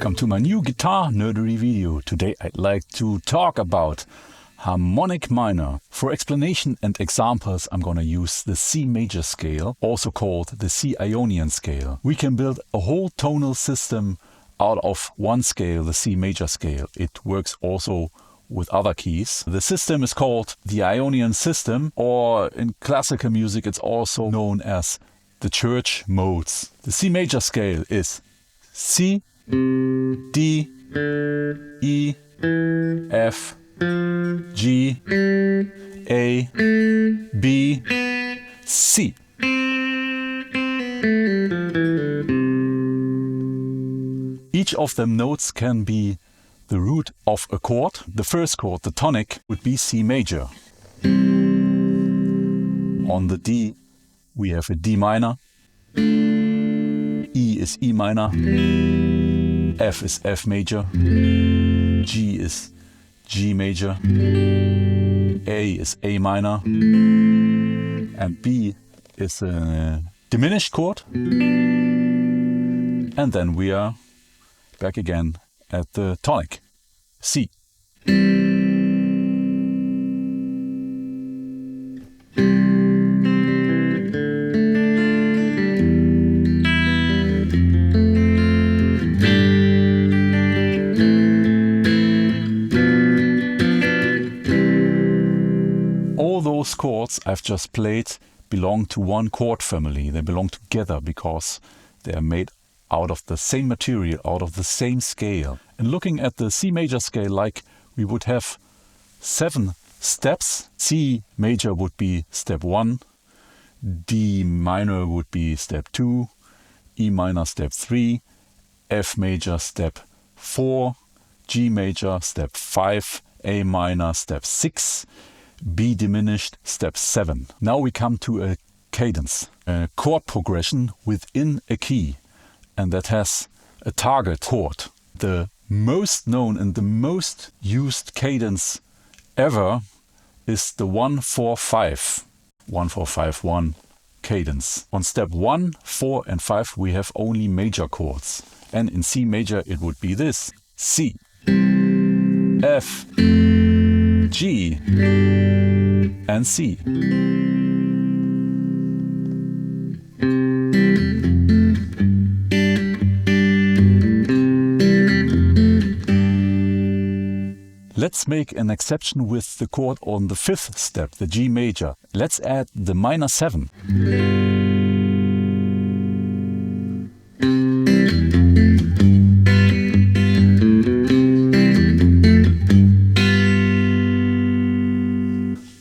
Welcome to my new guitar nerdery video. Today I'd like to talk about harmonic minor. For explanation and examples I'm gonna use the C major scale, also called the C Ionian scale. We can build a whole tonal system out of one scale, the C major scale. It works also with other keys. The system is called the Ionian system, or in classical music it's also known as the church modes. The C major scale is C, D, E, F, G, A, B, C. Each of them notes can be the root of a chord. The first chord, the tonic, would be C major. On the D we have a D minor, E is E minor, F is F major, G is G major, A is A minor, and B is a diminished chord. And then we are back again at the tonic, C. All those chords I've just played belong to one chord family. They belong together because they are made out of the same material, out of the same scale. And looking at the C major scale, like we would have 7 steps. C major would be step 1, D minor would be step 2, E minor step 3, F major step 4, G major step 5, A minor step 6, B diminished step 7. Now we come to a cadence, a chord progression within a key, and that has a target chord. The most known and the most used cadence ever is the 1-4-5. 1-4-5-1 cadence. On step 1, 4 and 5 we have only major chords. And in C major it would be this: C, F, G and C. Let's make an exception with the chord on the 5th step, the G major. Let's add the minor 7.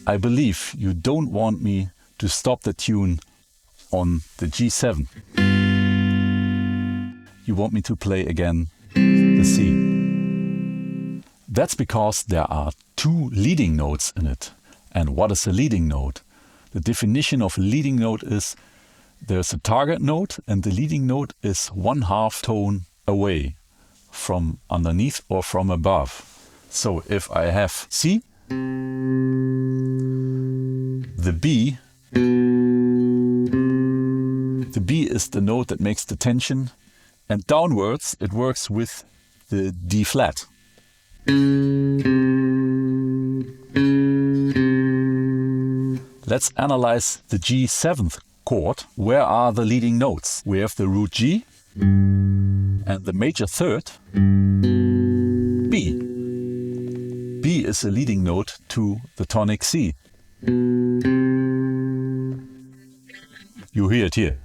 I believe you don't want me to stop the tune on the G7. You want me to play again the C. That's because there are 2 leading notes in it. And what is a leading note? The definition of a leading note is there's a target note and the leading note is 1/2 tone away from underneath or from above. So if I have C, the B is the note that makes the tension, and downwards it works with the D flat. Let's analyze the G7th chord. Where are the leading notes? We have the root G and the major 3rd B. B is a leading note to the tonic C. You hear it here.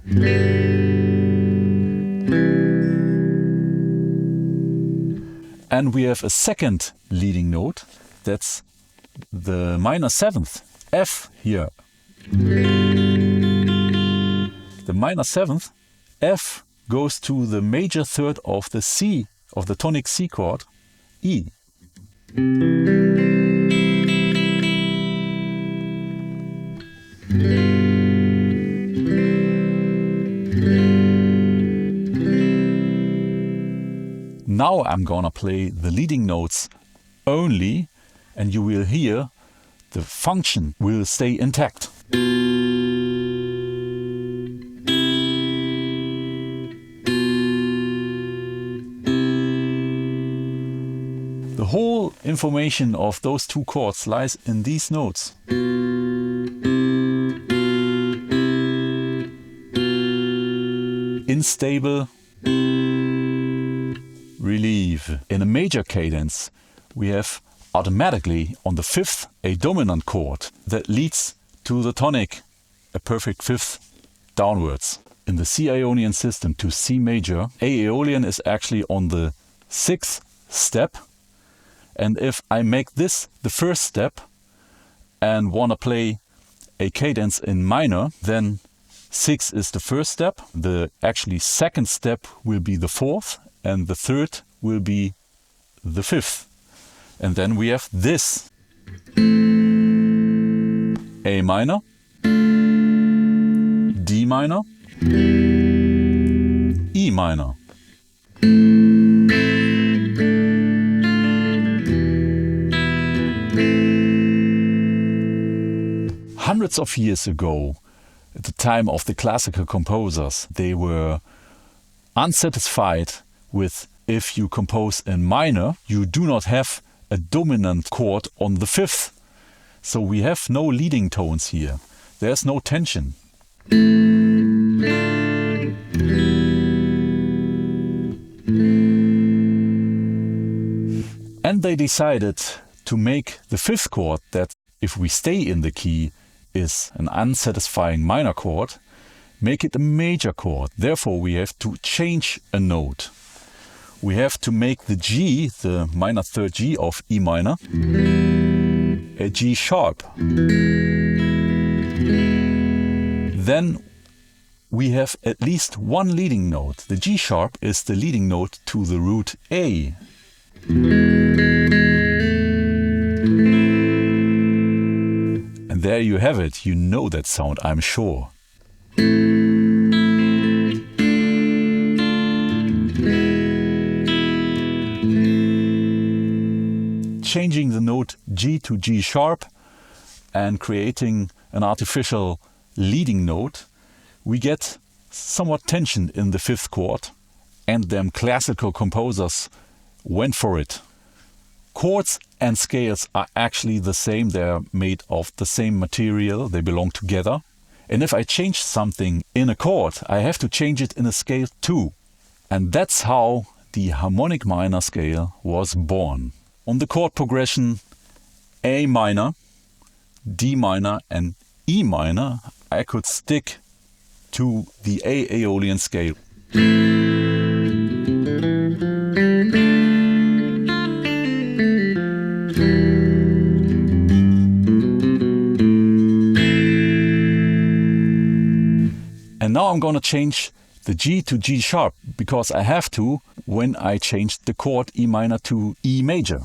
And we have a second leading note, that's the minor 7th, F here. The minor 7th, F, goes to the major 3rd of the C, of the tonic C chord, E. Now I'm gonna play the leading notes only, and you will hear the function will stay intact. The whole information of those two chords lies in these notes. Unstable, relief. In a major cadence, we have automatically on the fifth a dominant chord that leads to the tonic, a perfect fifth downwards. In the C Ionian system to C major, Aeolian is actually on the sixth step. And if I make this the first step and want to play a cadence in minor, then 6 is the first step. The actually second step will be the fourth, and the third will be the fifth. And then we have this. A minor, D minor, E minor. Hundreds of years ago, at the time of the classical composers, they were unsatisfied with if you compose in minor, you do not have a dominant chord on the fifth. So we have no leading tones here. There's no tension. And they decided to make the fifth chord, that if we stay in the key, is an unsatisfying minor chord, make it a major chord. Therefore we have to change a note. We have to make the G, the minor third G of E minor, a G sharp. Then we have at least one leading note. The G sharp is the leading note to the root A. And there you have it. You know that sound, I'm sure. Changing the note G to G sharp and creating an artificial leading note, we get somewhat tension in the fifth chord, and them classical composers went for it. Chords and scales are actually the same. They're made of the same material. They belong together. And if I change something in a chord, I have to change it in a scale too. And that's how the harmonic minor scale was born. On the chord progression A minor, D minor and E minor, I could stick to the A Aeolian scale. And now I'm going to change the G to G sharp, because I have to when I changed the chord E minor to E major.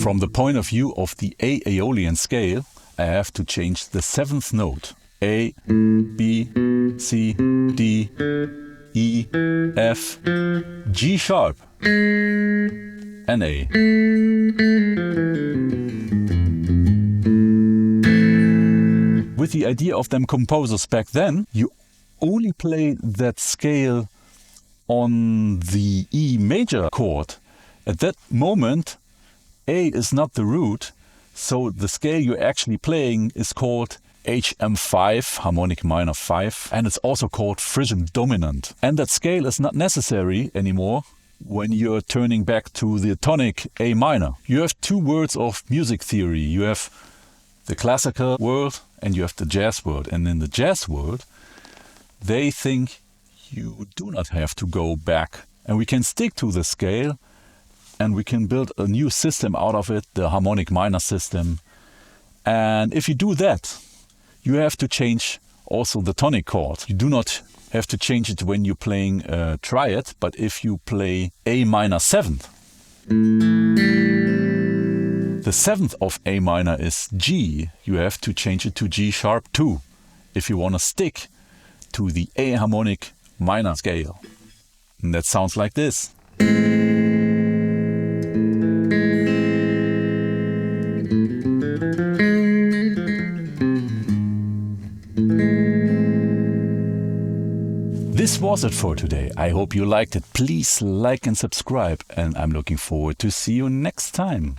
From the point of view of the A Aeolian scale, I have to change the seventh note. A, B, C, D, E, F, G sharp, and A. With the idea of them composers back then, you only play that scale on the E major chord. At that moment, A is not the root, so the scale you're actually playing is called HM5, harmonic minor 5, and it's also called Phrygian dominant. And that scale is not necessary anymore when you're turning back to the tonic A minor. You have two worlds of music theory. You have the classical world and you have the jazz world. And in the jazz world, they think you do not have to go back. And we can stick to the scale and we can build a new system out of it, the harmonic minor system. And if you do that, you have to change also the tonic chord. You do not have to change it when you're playing a triad, but if you play A minor 7th, the 7th of A minor is G. You have to change it to G sharp too, if you want to stick to the A harmonic minor scale. And that sounds like this. was it for today. I hope you liked it. Please like and subscribe, and I'm looking forward to see you next time.